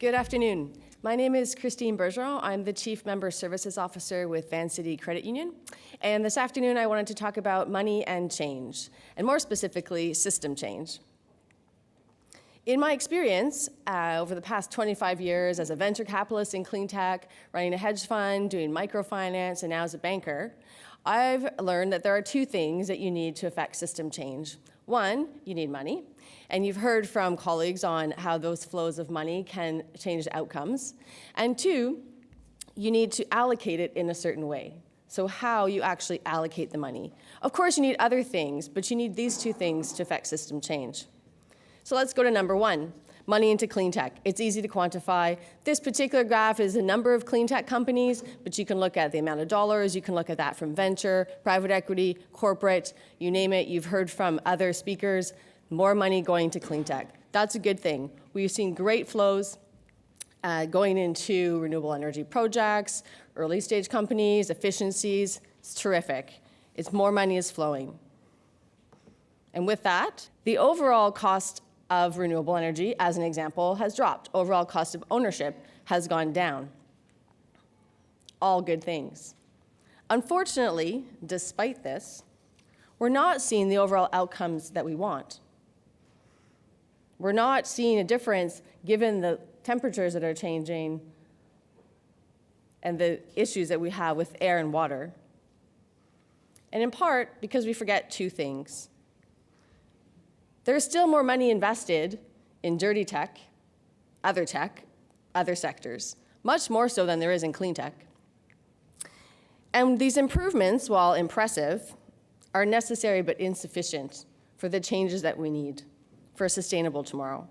Good afternoon. My name is Christine Bergeron. I'm the Chief Member Services Officer with Vancity Credit Union. And this afternoon, I wanted to talk about money and change, and more specifically, system change. In my experience, over the past 25 years as a venture capitalist in Cleantech, running a hedge fund, doing microfinance, and now as a banker, I've learned that there are two things that you need to affect system change. One, you need money. And you've heard from colleagues on how those flows of money can change outcomes. And two, you need to allocate it in a certain way. So how you actually allocate the money. Of course, you need other things, but you need these two things to affect system change. So let's go to number one, money into clean tech. It's easy to quantify. This particular graph is a number of clean tech companies, but you can look at the amount of dollars. You can look at that from venture, private equity, corporate, you name it. You've heard from other speakers. More money going to clean tech. That's a good thing. We've seen great flows going into renewable energy projects, early stage companies, efficiencies. It's terrific. It's more money is flowing. And with that, the overall cost of renewable energy, as an example, has dropped. Overall cost of ownership has gone down. All good things. Unfortunately, despite this, we're not seeing the overall outcomes that we want. We're not seeing a difference given the temperatures that are changing and the issues that we have with air and water. And in part, because we forget two things. There's still more money invested in dirty tech, other sectors, much more so than there is in clean tech. And these improvements, while impressive, are necessary but insufficient for the changes that we need for a sustainable tomorrow.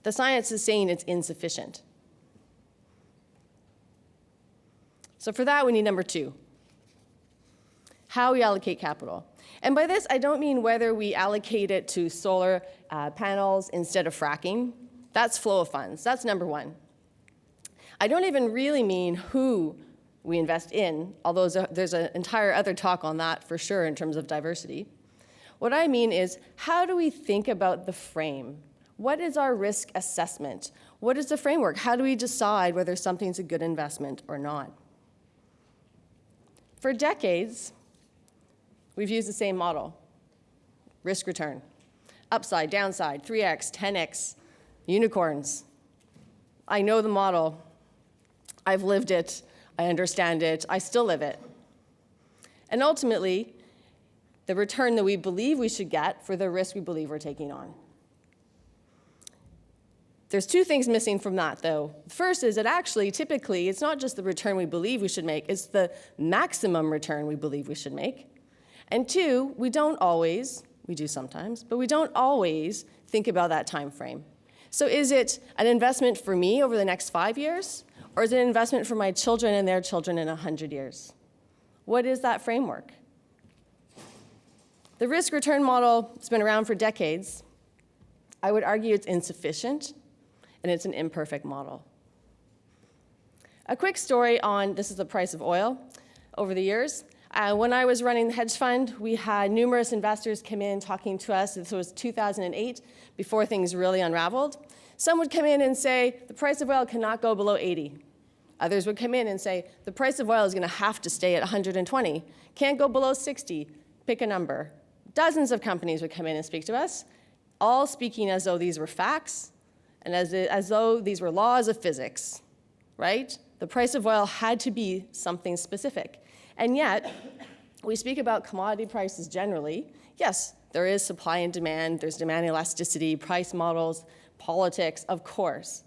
The science is saying it's insufficient. So for that, we need number two, how we allocate capital. And by this, I don't mean whether we allocate it to solar panels instead of fracking. That's flow of funds. That's number one. I don't even really mean who we invest in, although there's an entire other talk on that for sure in terms of diversity. What I mean is, how do we think about the frame? What is our risk assessment? What is the framework? How do we decide whether something's a good investment or not? For decades, we've used the same model. Risk return. Upside, downside, 3x, 10x, unicorns. I know the model. I've lived it. I understand it. I still live it. And ultimately, the return that we believe we should get for the risk we believe we're taking on. There's two things missing from that, though. First is that actually, typically, it's not just the return we believe we should make, it's the maximum return we believe we should make. And two, we don't always, we do sometimes, but we don't always think about that time frame. So is it an investment for me over the next 5 years? Or is it an investment for my children and their children in 100 years? What is that framework? The risk-return model has been around for decades. I would argue it's insufficient, and it's an imperfect model. A quick story on, this is the price of oil over the years. When I was running the hedge fund, we had numerous investors come in talking to us. This was 2008, before things really unraveled. Some would come in and say, the price of oil cannot go below 80. Others would come in and say, the price of oil is going to have to stay at 120. Can't go below 60. Pick a number. Dozens of companies would come in and speak to us, all speaking as though these were facts and as though these were laws of physics, right? The price of oil had to be something specific. And yet, we speak about commodity prices generally. Yes, there is supply and demand, there's demand elasticity, price models, politics, of course.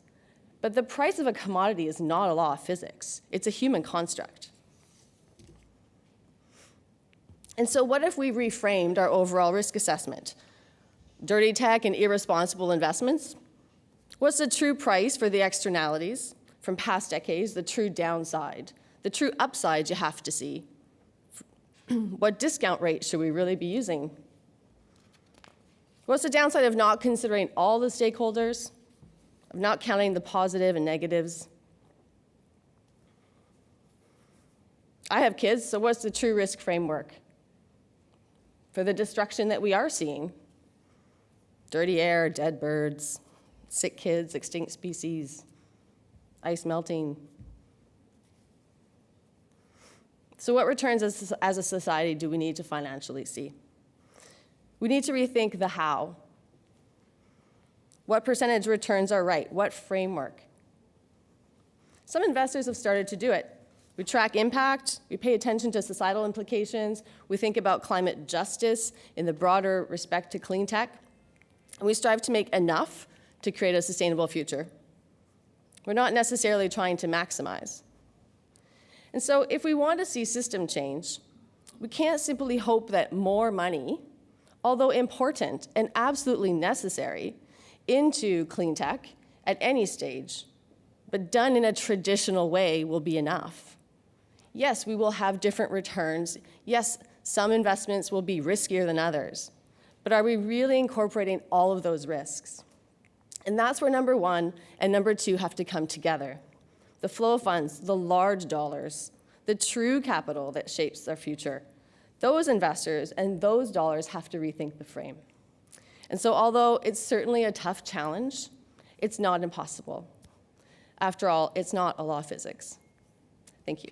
But the price of a commodity is not a law of physics. It's a human construct. And so what if we reframed our overall risk assessment? Dirty tech and irresponsible investments? What's the true price for the externalities from past decades, the true downside, the true upside you have to see? What discount rate should we really be using? What's the downside of not considering all the stakeholders, of not counting the positive and negatives? I have kids, so what's the true risk framework for the destruction that we are seeing? Dirty air, dead birds, sick kids, extinct species, ice melting. So what returns as a society do we need to financially see? We need to rethink the how. What percentage returns are right? What framework? Some investors have started to do it. We track impact, we pay attention to societal implications, we think about climate justice in the broader respect to clean tech, and we strive to make enough to create a sustainable future. We're not necessarily trying to maximize. And so if we want to see system change, we can't simply hope that more money, although important and absolutely necessary, into clean tech at any stage, but done in a traditional way will be enough. Yes, we will have different returns. Yes, some investments will be riskier than others. But are we really incorporating all of those risks? And that's where number one and number two have to come together. The flow funds, the large dollars, the true capital that shapes our future. Those investors and those dollars have to rethink the frame. And so although it's certainly a tough challenge, it's not impossible. After all, it's not a law of physics. Thank you.